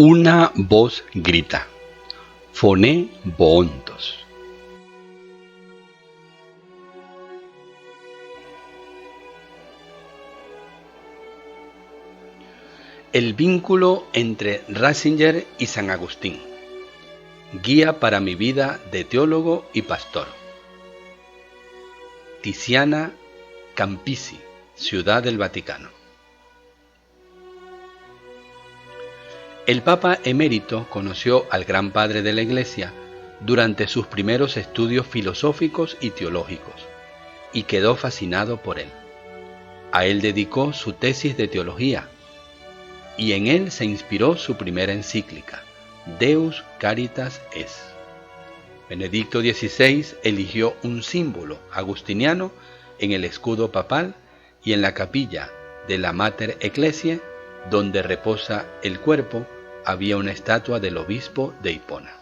Una voz grita: «Phoné Boontos». El vínculo entre Ratzinger y San Agustín. Guía para mi vida de teólogo y pastor. Tiziana, Campisi, Ciudad del Vaticano. El Papa emérito conoció al gran padre de la Iglesia durante sus primeros estudios filosóficos y teológicos y quedó fascinado por él. A él dedicó su tesis de teología y en él se inspiró su primera encíclica, Deus Caritas Es. Benedicto XVI eligió un símbolo agustiniano en el escudo papal y en la capilla de la Mater Ecclesiae, donde reposa el cuerpo, había una estatua del obispo de Hipona.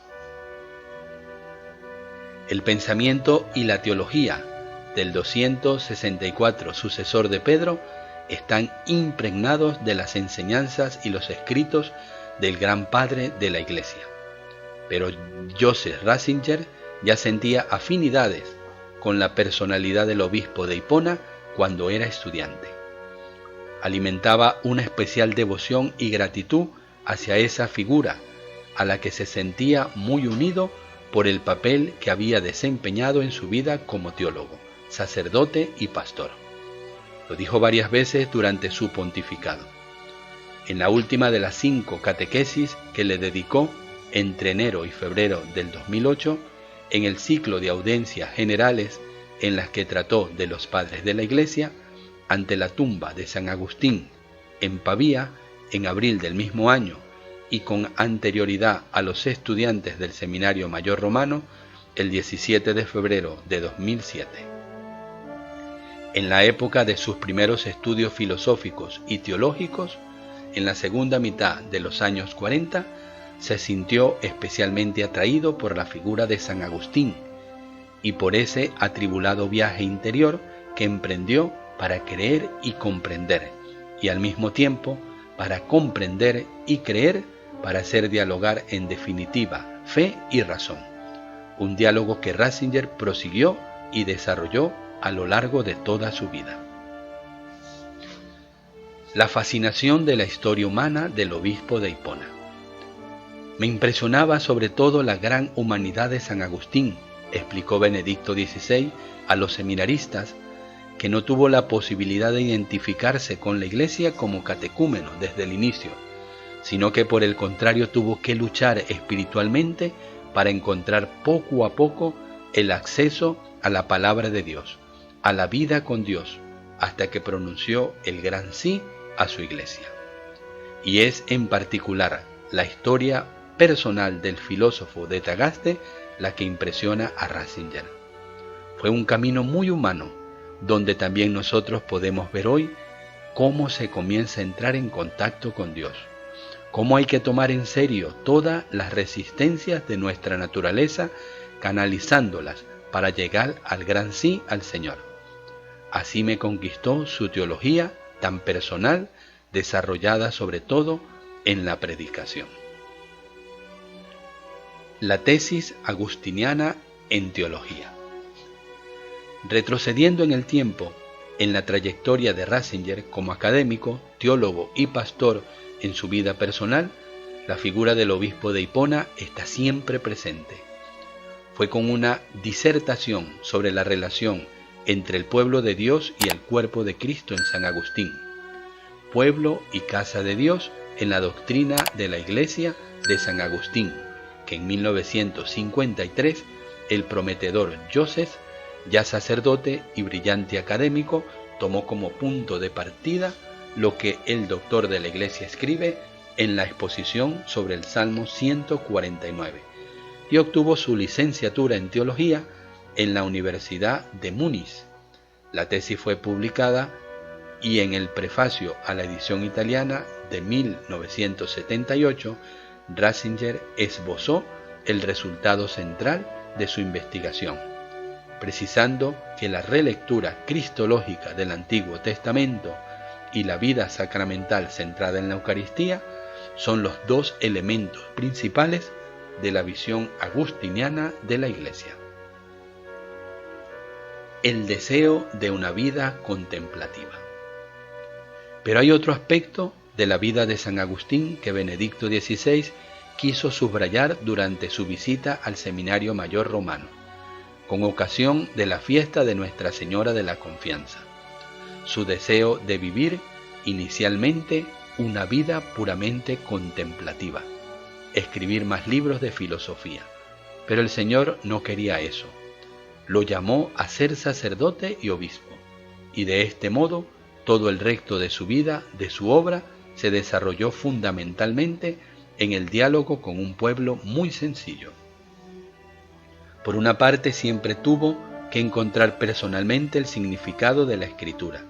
El pensamiento y la teología del 264 sucesor de Pedro están impregnados de las enseñanzas y los escritos del gran padre de la Iglesia. Pero Joseph Ratzinger ya sentía afinidades con la personalidad del obispo de Hipona cuando era estudiante. Alimentaba una especial devoción y gratitud hacia esa figura, a la que se sentía muy unido por el papel que había desempeñado en su vida como teólogo, sacerdote y pastor. Lo dijo varias veces durante su pontificado. En la última de las 5 catequesis que le dedicó entre enero y febrero del 2008, en el ciclo de audiencias generales en las que trató de los padres de la Iglesia, ante la tumba de San Agustín en Pavía, en abril del mismo año, y con anterioridad a los estudiantes del Seminario Mayor Romano, el 17 de febrero de 2007. En la época de sus primeros estudios filosóficos y teológicos, en la segunda mitad de los años 40, se sintió especialmente atraído por la figura de San Agustín y por ese atribulado viaje interior que emprendió para creer y comprender, y al mismo tiempo para comprender y creer, para hacer dialogar en definitiva fe y razón. Un diálogo que Ratzinger prosiguió y desarrolló a lo largo de toda su vida. La fascinación de la historia humana del obispo de Hipona. Me impresionaba sobre todo la gran humanidad de San Agustín, explicó Benedicto XVI a los seminaristas, que no tuvo la posibilidad de identificarse con la Iglesia como catecúmeno desde el inicio, sino que por el contrario tuvo que luchar espiritualmente para encontrar poco a poco el acceso a la palabra de Dios, a la vida con Dios, hasta que pronunció el gran sí a su Iglesia. Y es en particular la historia personal del filósofo de Tagaste la que impresiona a Ratzinger. Fue un camino muy humano, donde también nosotros podemos ver hoy cómo se comienza a entrar en contacto con Dios, cómo hay que tomar en serio todas las resistencias de nuestra naturaleza, canalizándolas para llegar al gran sí al Señor. Así me conquistó su teología tan personal, desarrollada sobre todo en la predicación. La tesis agustiniana en teología. Retrocediendo en el tiempo, en la trayectoria de Ratzinger como académico, teólogo y pastor en su vida personal, la figura del obispo de Hipona está siempre presente. Fue con una disertación sobre la relación entre el pueblo de Dios y el cuerpo de Cristo en San Agustín, pueblo y casa de Dios en la doctrina de la Iglesia de San Agustín, que en 1953 el prometedor Joseph, ya sacerdote y brillante académico, tomó como punto de partida lo que el doctor de la Iglesia escribe en la exposición sobre el Salmo 149 y obtuvo su licenciatura en teología en la Universidad de Múnich. La tesis fue publicada y en el prefacio a la edición italiana de 1978, Ratzinger esbozó el resultado central de su investigación, precisando que la relectura cristológica del Antiguo Testamento y la vida sacramental centrada en la Eucaristía son los dos elementos principales de la visión agustiniana de la Iglesia. El deseo de una vida contemplativa. Pero hay otro aspecto de la vida de San Agustín que Benedicto XVI quiso subrayar durante su visita al Seminario Mayor Romano, con ocasión de la fiesta de Nuestra Señora de la Confianza: su deseo de vivir inicialmente una vida puramente contemplativa, escribir más libros de filosofía. Pero el Señor no quería eso. Lo llamó a ser sacerdote y obispo, y de este modo todo el resto de su vida, de su obra, se desarrolló fundamentalmente en el diálogo con un pueblo muy sencillo. Por una parte, siempre tuvo que encontrar personalmente el significado de la Escritura,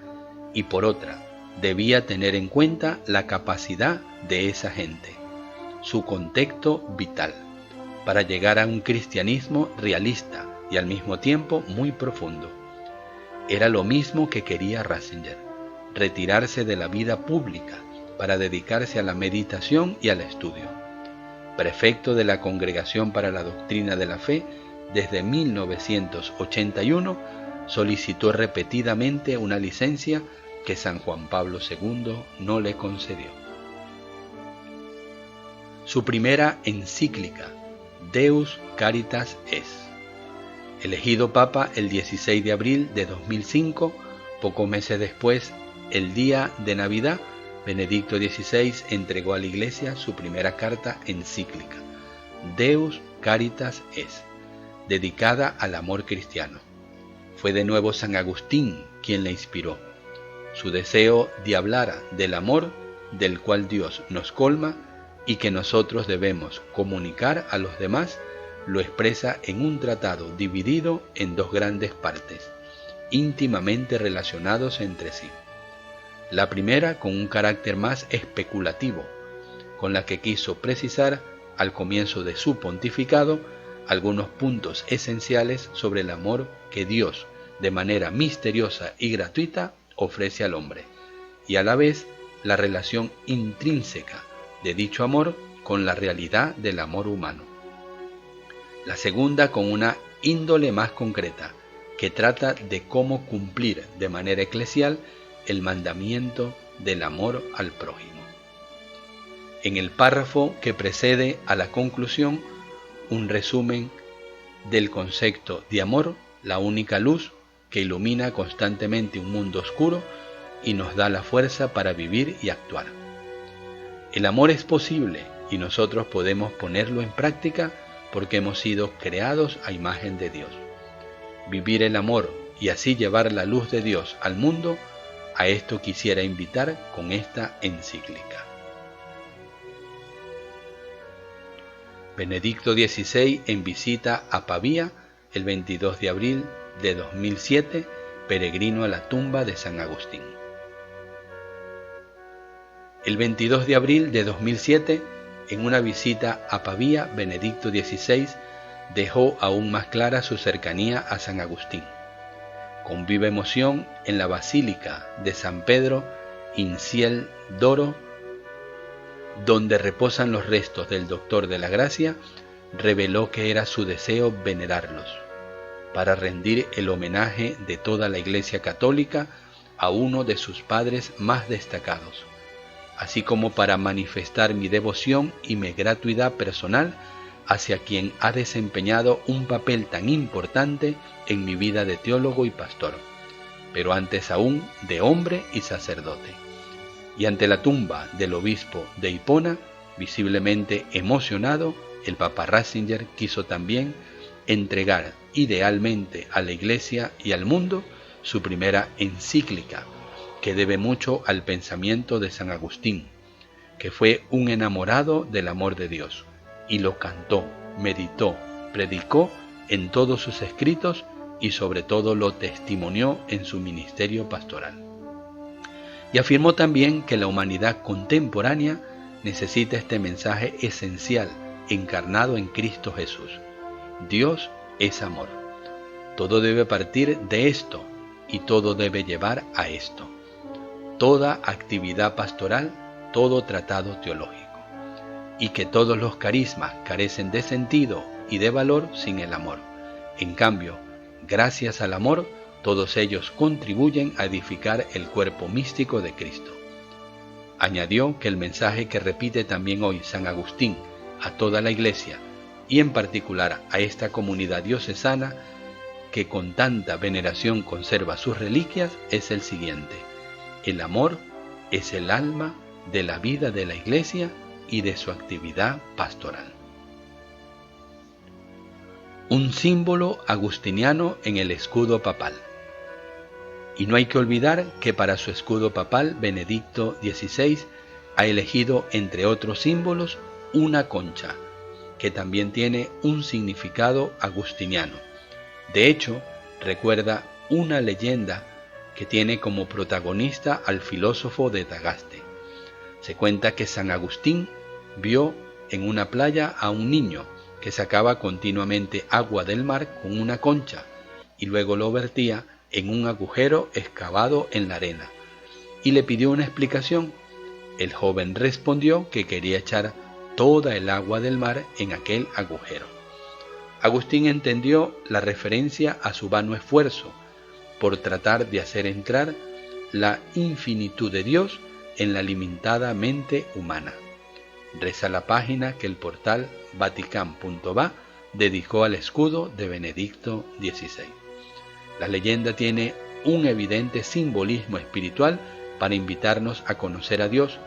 y por otra, debía tener en cuenta la capacidad de esa gente, su contexto vital, para llegar a un cristianismo realista y al mismo tiempo muy profundo. Era lo mismo que quería Ratzinger: retirarse de la vida pública para dedicarse a la meditación y al estudio. Prefecto de la Congregación para la Doctrina de la Fe, desde 1981 solicitó repetidamente una licencia que San Juan Pablo II no le concedió. Su primera encíclica, Deus Caritas Es. Elegido Papa el 16 de abril de 2005, pocos meses después, el día de Navidad, Benedicto XVI entregó a la Iglesia su primera carta encíclica, Deus Caritas Es, dedicada al amor cristiano. Fue de nuevo San Agustín quien la inspiró. Su deseo de hablar del amor del cual Dios nos colma y que nosotros debemos comunicar a los demás lo expresa en un tratado dividido en dos grandes partes, íntimamente relacionados entre sí. La primera con un carácter más especulativo, con la que quiso precisar al comienzo de su pontificado algunos puntos esenciales sobre el amor que Dios, de manera misteriosa y gratuita, ofrece al hombre, y a la vez la relación intrínseca de dicho amor con la realidad del amor humano. La segunda con una índole más concreta, que trata de cómo cumplir de manera eclesial el mandamiento del amor al prójimo. En el párrafo que precede a la conclusión, un resumen del concepto de amor, la única luz que ilumina constantemente un mundo oscuro y nos da la fuerza para vivir y actuar. El amor es posible y nosotros podemos ponerlo en práctica porque hemos sido creados a imagen de Dios. Vivir el amor y así llevar la luz de Dios al mundo, a esto quisiera invitar con esta encíclica. Benedicto XVI en visita a Pavía el 22 de abril de 2007, peregrino a la tumba de San Agustín. El 22 de abril de 2007, en una visita a Pavía, Benedicto XVI dejó aún más clara su cercanía a San Agustín. Con viva emoción, en la Basílica de San Pedro in Ciel d'Oro, donde reposan los restos del Doctor de la Gracia, reveló que era su deseo venerarlos, para rendir el homenaje de toda la Iglesia Católica a uno de sus padres más destacados, así como para manifestar mi devoción y mi gratuidad personal hacia quien ha desempeñado un papel tan importante en mi vida de teólogo y pastor, pero antes aún de hombre y sacerdote. Y ante la tumba del obispo de Hipona, visiblemente emocionado, el Papa Ratzinger quiso también entregar idealmente a la Iglesia y al mundo su primera encíclica, que debe mucho al pensamiento de San Agustín, que fue un enamorado del amor de Dios, y lo cantó, meditó, predicó en todos sus escritos y sobre todo lo testimonió en su ministerio pastoral. Y afirmó también que la humanidad contemporánea necesita este mensaje esencial encarnado en Cristo Jesús. Dios es amor. Todo debe partir de esto y todo debe llevar a esto. Toda actividad pastoral, todo tratado teológico. y que todos los carismas carecen de sentido y de valor sin el amor. En cambio, gracias al amor, todos ellos contribuyen a edificar el cuerpo místico de Cristo. Añadió que el mensaje que repite también hoy San Agustín a toda la Iglesia, y en particular a esta comunidad diocesana que con tanta veneración conserva sus reliquias, es el siguiente: el amor es el alma de la vida de la Iglesia y de su actividad pastoral. Un símbolo agustiniano en el escudo papal. Y no hay que olvidar que para su escudo papal Benedicto XVI ha elegido, entre otros símbolos, una concha, que también tiene un significado agustiniano. De hecho, recuerda una leyenda que tiene como protagonista al filósofo de Tagaste. Se cuenta que San Agustín vio en una playa a un niño que sacaba continuamente agua del mar con una concha y luego lo vertía en un agujero excavado en la arena, y le pidió una explicación. El joven respondió que quería echar toda el agua del mar en aquel agujero. Agustín entendió la referencia a su vano esfuerzo por tratar de hacer entrar la infinitud de Dios en la limitada mente humana. Reza la página que el portal vatican.va dedicó al escudo de Benedicto XVI. La leyenda tiene un evidente simbolismo espiritual para invitarnos a conocer a Dios,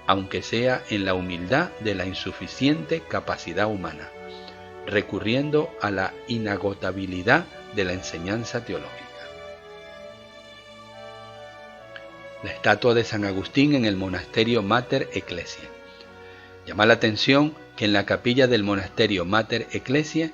aunque sea en la humildad de la insuficiente capacidad humana, recurriendo a la inagotabilidad de la enseñanza teológica. La estatua de San Agustín en el monasterio Mater Ecclesiae. Llama la atención que en la capilla del monasterio Mater Ecclesiae,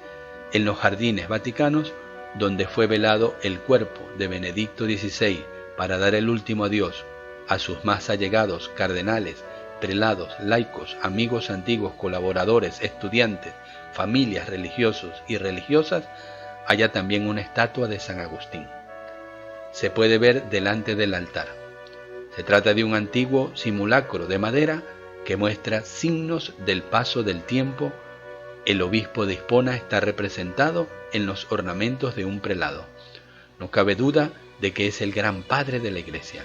en los jardines vaticanos, donde fue velado el cuerpo de Benedicto XVI para dar el último adiós a sus más allegados cardenales, prelados, laicos, amigos antiguos, colaboradores, estudiantes, familias, religiosos y religiosas, haya también una estatua de San Agustín. Se puede ver delante del altar. Se trata de un antiguo simulacro de madera que muestra signos del paso del tiempo. El obispo de Hispona está representado en los ornamentos de un prelado. No cabe duda de que es el gran padre de la Iglesia.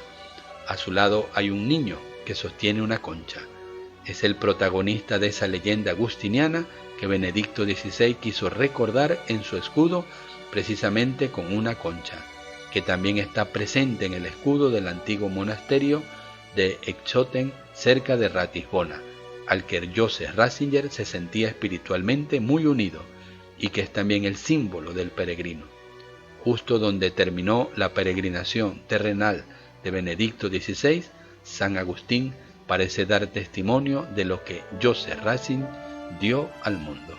A su lado hay un niño que sostiene una concha. Es el protagonista de esa leyenda agustiniana que Benedicto XVI quiso recordar en su escudo, precisamente con una concha, que también está presente en el escudo del antiguo monasterio de Exoten, cerca de Ratisbona, al que Joseph Ratzinger se sentía espiritualmente muy unido y que es también el símbolo del peregrino. Justo donde terminó la peregrinación terrenal de Benedicto XVI, San Agustín parece dar testimonio de lo que Joseph Ratzinger dio al mundo.